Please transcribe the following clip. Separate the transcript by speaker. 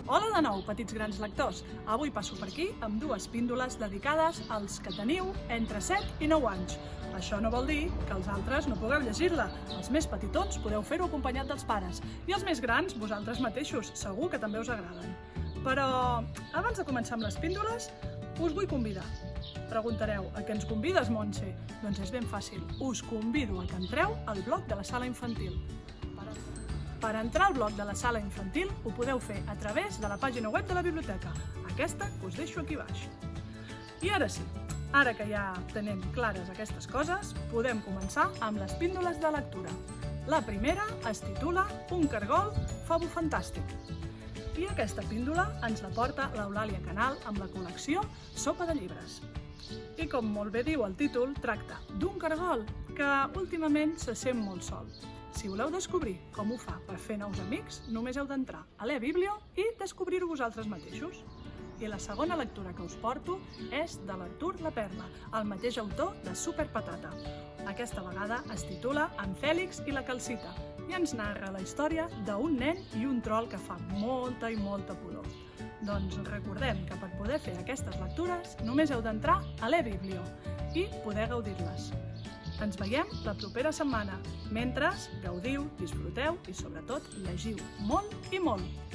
Speaker 1: Hola de nou, petits grans lectors! Avui passo per aquí amb dues píndoles dedicades als que teniu entre 7 i 9 anys. Això no vol dir que els altres no pugueu llegir-la. Els més petitons podeu fer-ho acompanyat dels pares. I els més grans, vosaltres mateixos, segur que també us agraden. Però, abans de començar amb les píndoles, us vull convidar. Preguntareu, a què ens convides, Montse? Doncs és ben fàcil. Us convido a que entreu al blog de la sala infantil. Per entrar al blog de la sala infantil ho podeu fer a través de la pàgina web de la biblioteca, aquesta que us deixo aquí baix. I ara sí, ara que ja tenim clares aquestes coses, podem començar amb les píndoles de lectura. La primera es titula Un cargol fa fantàstic. I aquesta píndola ens la porta l'Eulàlia Canal amb la col·lecció Sopa de llibres. I com molt bé diu el títol, tracta d'un cargol que últimament se sent molt sol. Si voleu descobrir com ho fa per fer nous amics, només heu d'entrar a l'eBiblio i descobrir-ho vosaltres mateixos. I la segona lectura que us porto és de l'Artur La Perla, el mateix autor de Superpatata. Aquesta vegada es titula En Fèlix i la Calcita i ens narra la història d'un nen i un trol que fa molta i molta pudor. Doncs recordem que per poder fer aquestes lectures només heu d'entrar a l'eBiblio i poder gaudir-les. Ens veiem la propera setmana. Mentre, gaudiu, disfruteu i sobretot llegiu molt i molt.